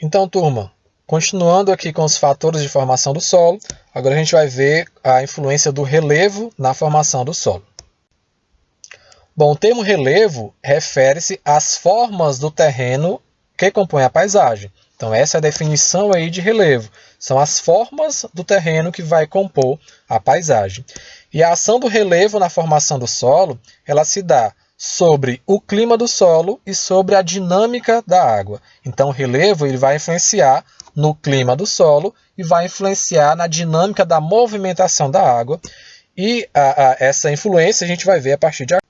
Então, turma, continuando aqui com os fatores de formação do solo, agora a gente vai ver a influência do relevo na formação do solo. Bom, o termo relevo refere-se às formas do terreno que compõem a paisagem. Então, essa é a definição aí de relevo. São as formas do terreno que vai compor a paisagem. E a ação do relevo na formação do solo, ela se dá sobre o clima do solo e sobre a dinâmica da água. Então, o relevo ele vai influenciar no clima do solo e vai influenciar na dinâmica da movimentação da água. E essa influência a gente vai ver a partir de agora.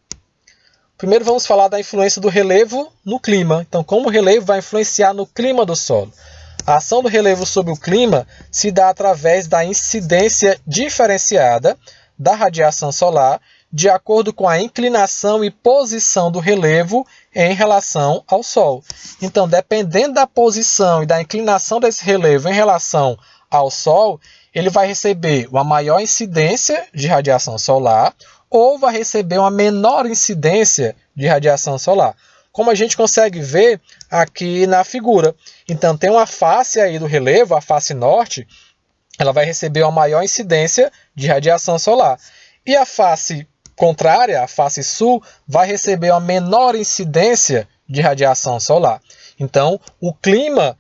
Primeiro vamos falar da influência do relevo no clima. Então, como o relevo vai influenciar no clima do solo? A ação do relevo sobre o clima se dá através da incidência diferenciada da radiação solar de acordo com a inclinação e posição do relevo em relação ao Sol. Então, dependendo da posição e da inclinação desse relevo em relação ao Sol, ele vai receber uma maior incidência de radiação solar ou vai receber uma menor incidência de radiação solar, como a gente consegue ver aqui na figura. Então, tem uma face aí do relevo, a face norte, ela vai receber uma maior incidência de radiação solar. E a face contrária, a face sul, vai receber uma menor incidência de radiação solar. Então, o clima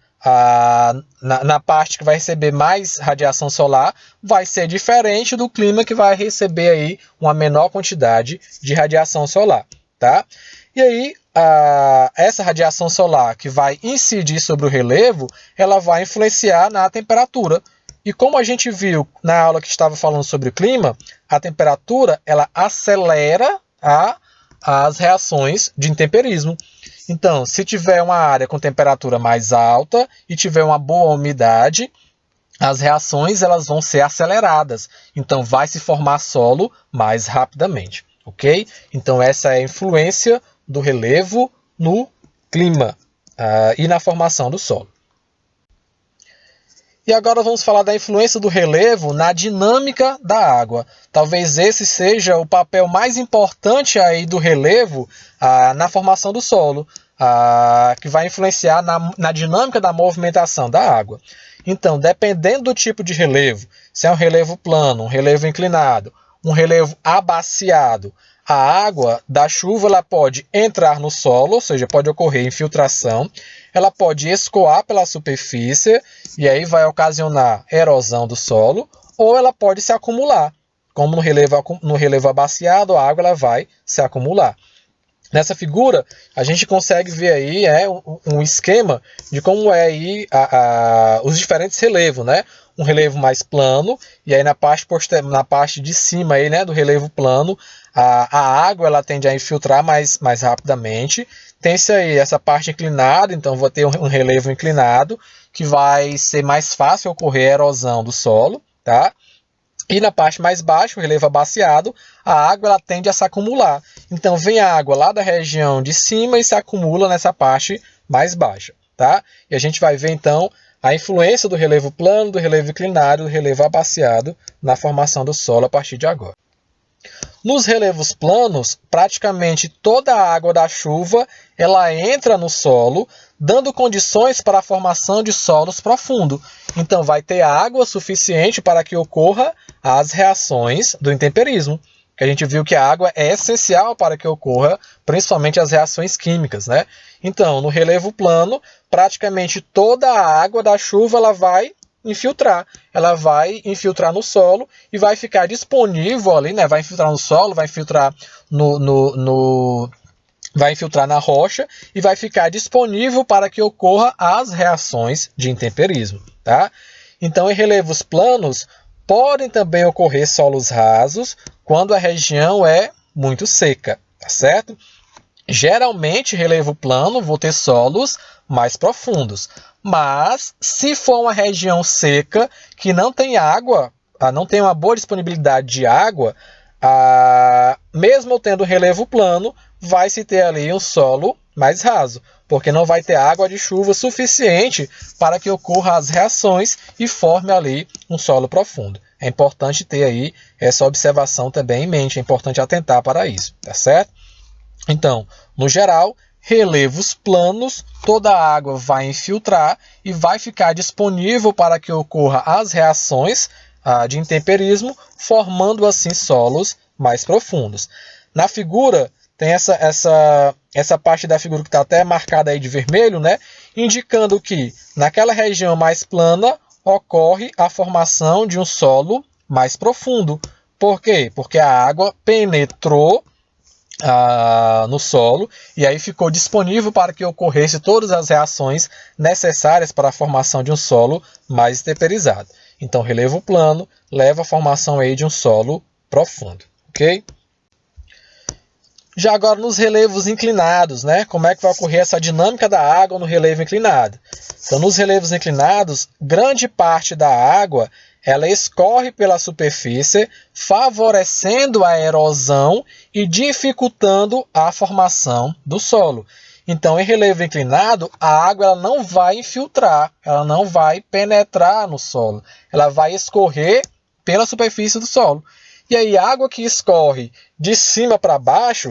na parte que vai receber mais radiação solar vai ser diferente do clima que vai receber aí uma menor quantidade de radiação solar, tá? E aí, essa radiação solar que vai incidir sobre o relevo, ela vai influenciar na temperatura. E como a gente viu na aula que estava falando sobre o clima, a temperatura ela acelera as reações de intemperismo. Então, se tiver uma área com temperatura mais alta e tiver uma boa umidade, as reações elas vão ser aceleradas. Então, vai se formar solo mais rapidamente, ok? Então, essa é a influência do relevo no clima e na formação do solo. E agora vamos falar da influência do relevo na dinâmica da água. Talvez esse seja o papel mais importante aí do relevo na formação do solo, que vai influenciar na dinâmica da movimentação da água. Então, dependendo do tipo de relevo, se é um relevo plano, um relevo inclinado, um relevo abaciado, a água da chuva ela pode entrar no solo, ou seja, pode ocorrer infiltração, ela pode escoar pela superfície e aí vai ocasionar erosão do solo, ou ela pode se acumular. Como no relevo abaciado, a água ela vai se acumular. Nessa figura, a gente consegue ver aí um esquema de como é aí os diferentes relevos, né? Um relevo mais plano, e aí na parte de cima aí, né, do relevo plano, a água ela tende a infiltrar mais rapidamente. Tem-se aí essa parte inclinada, então vou ter um relevo inclinado, que vai ser mais fácil ocorrer a erosão do solo, tá? E na parte mais baixa, o relevo abaciado, a água ela tende a se acumular. Então, vem a água lá da região de cima e se acumula nessa parte mais baixa, tá? E a gente vai ver, então, a influência do relevo plano, do relevo inclinado, do relevo abaciado na formação do solo a partir de agora. Nos relevos planos, praticamente toda a água da chuva ela entra no solo, dando condições para a formação de solos profundos. Então, vai ter água suficiente para que ocorra as reações do intemperismo. Que a gente viu que a água é essencial para que ocorra, principalmente as reações químicas, né? Então, no relevo plano, praticamente toda a água da chuva ela vai infiltrar. Ela vai infiltrar no solo e vai ficar disponível ali, né? Vai infiltrar no solo, vai infiltrar vai infiltrar na rocha e vai ficar disponível para que ocorra as reações de intemperismo, tá? Então, em relevos planos, podem também ocorrer solos rasos quando a região é muito seca, tá certo? Geralmente, relevo plano, vou ter solos mais profundos. Mas, se for uma região seca, que não tem água, não tem uma boa disponibilidade de água, mesmo tendo relevo plano, vai se ter ali um solo mais raso, porque não vai ter água de chuva suficiente para que ocorra as reações e forme ali um solo profundo. É importante ter aí essa observação também em mente, é importante atentar para isso, tá certo? Então, no geral, relevos planos, toda a água vai infiltrar e vai ficar disponível para que ocorra as reações de intemperismo, formando assim solos mais profundos. Na figura, tem essa parte da figura que está até marcada aí de vermelho, né? Indicando que naquela região mais plana ocorre a formação de um solo mais profundo. Por quê? Porque a água penetrou no solo e aí ficou disponível para que ocorresse todas as reações necessárias para a formação de um solo mais temperizado. Então, relevo plano leva à formação aí de um solo profundo, ok? Já agora nos relevos inclinados, né? Como é que vai ocorrer essa dinâmica da água no relevo inclinado? Então, nos relevos inclinados, grande parte da água ela escorre pela superfície, favorecendo a erosão e dificultando a formação do solo. Então, em relevo inclinado, a água ela não vai infiltrar, ela não vai penetrar no solo, ela vai escorrer pela superfície do solo. E aí, a água que escorre de cima para baixo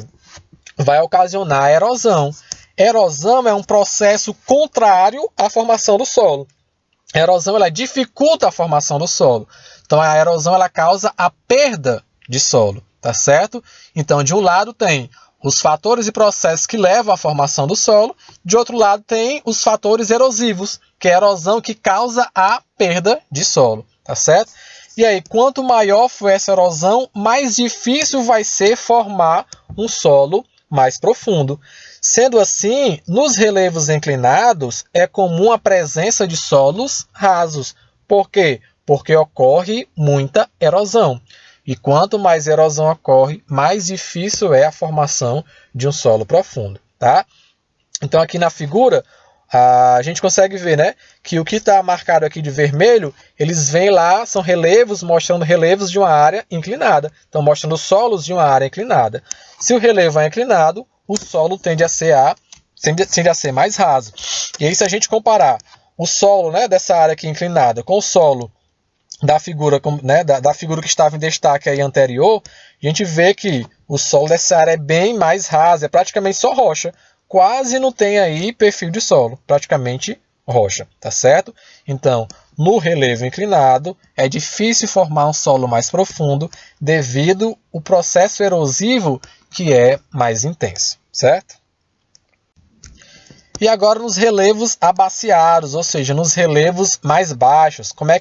vai ocasionar erosão. Erosão é um processo contrário à formação do solo. A erosão ela dificulta a formação do solo. Então, a erosão ela causa a perda de solo, tá certo? Então, de um lado tem os fatores e processos que levam à formação do solo, de outro lado tem os fatores erosivos, que é a erosão que causa a perda de solo, tá certo? E aí, quanto maior for essa erosão, mais difícil vai ser formar um solo mais profundo. Sendo assim, nos relevos inclinados, é comum a presença de solos rasos. Por quê? Porque ocorre muita erosão. E quanto mais erosão ocorre, mais difícil é a formação de um solo profundo, tá? Então, aqui na figura, a gente consegue ver, né, que o que está marcado aqui de vermelho, eles vêm lá, são relevos, mostrando relevos de uma área inclinada. Então, mostrando solos de uma área inclinada. Se o relevo é inclinado, o solo tende a ser mais raso. E aí, se a gente comparar o solo, né, dessa área aqui inclinada com o solo da figura, né, da figura que estava em destaque aí anterior, a gente vê que o solo dessa área é bem mais raso, é praticamente só rocha. Quase não tem aí perfil de solo, praticamente rocha, tá certo? Então, no relevo inclinado, é difícil formar um solo mais profundo devido ao processo erosivo que é mais intenso, certo? E agora nos relevos abaciados, ou seja, nos relevos mais baixos, como é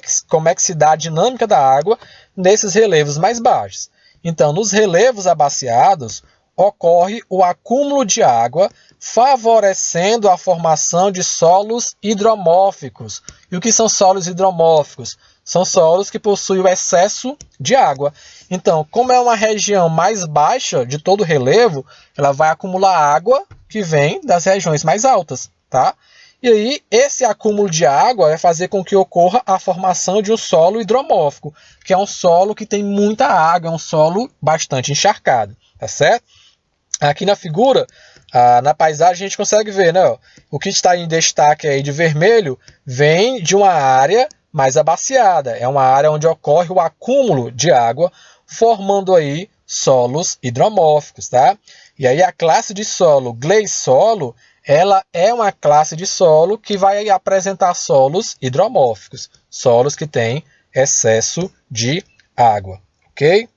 que se dá a dinâmica da água nesses relevos mais baixos? Então, nos relevos abaciados, ocorre o acúmulo de água, favorecendo a formação de solos hidromórficos. E o que são solos hidromórficos? São solos que possuem o excesso de água. Então, como é uma região mais baixa de todo o relevo, ela vai acumular água que vem das regiões mais altas, tá? E aí, esse acúmulo de água vai fazer com que ocorra a formação de um solo hidromórfico, que é um solo que tem muita água, é um solo bastante encharcado, tá certo? Aqui na figura, na paisagem, a gente consegue ver, né? Ó, o que está em destaque aí de vermelho vem de uma área mais abaciada. É uma área onde ocorre o acúmulo de água, formando aí solos hidromórficos, tá? E aí a classe de solo gleissolo, ela é uma classe de solo que vai apresentar solos hidromórficos, solos que têm excesso de água, ok?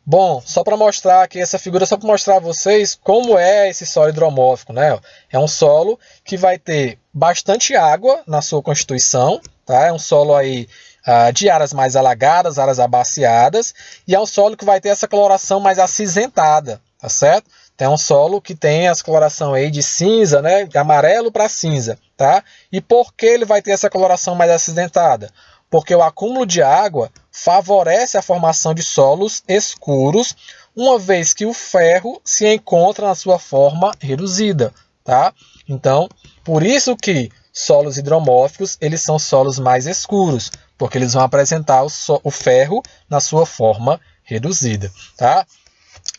Bom, só para mostrar aqui essa figura, só para mostrar a vocês como é esse solo hidromórfico, né? É um solo que vai ter bastante água na sua constituição, tá? É um solo aí de áreas mais alagadas, áreas abaciadas, e é um solo que vai ter essa coloração mais acinzentada, tá certo? Então, é um solo que tem essa coloração aí de cinza, né? De amarelo para cinza, tá? E por que ele vai ter essa coloração mais acinzentada? Porque o acúmulo de água favorece a formação de solos escuros, uma vez que o ferro se encontra na sua forma reduzida, tá? Então, por isso que solos hidromórficos, eles são solos mais escuros, porque eles vão apresentar o ferro na sua forma reduzida, tá?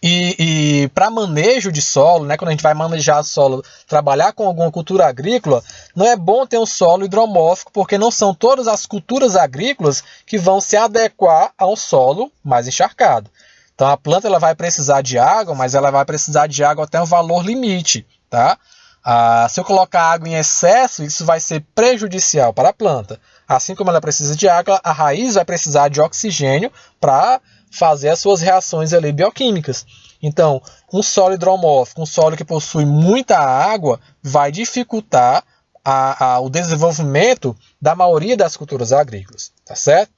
E para manejo de solo, né, quando a gente vai manejar solo, trabalhar com alguma cultura agrícola, não é bom ter um solo hidromórfico, porque não são todas as culturas agrícolas que vão se adequar a um solo mais encharcado. Então a planta ela vai precisar de água, mas ela vai precisar de água até um valor limite, tá? Se eu colocar água em excesso, isso vai ser prejudicial para a planta. Assim como ela precisa de água, a raiz vai precisar de oxigênio para fazer as suas reações ali bioquímicas. Então, um solo hidromórfico, um solo que possui muita água, vai dificultar o desenvolvimento da maioria das culturas agrícolas, tá certo?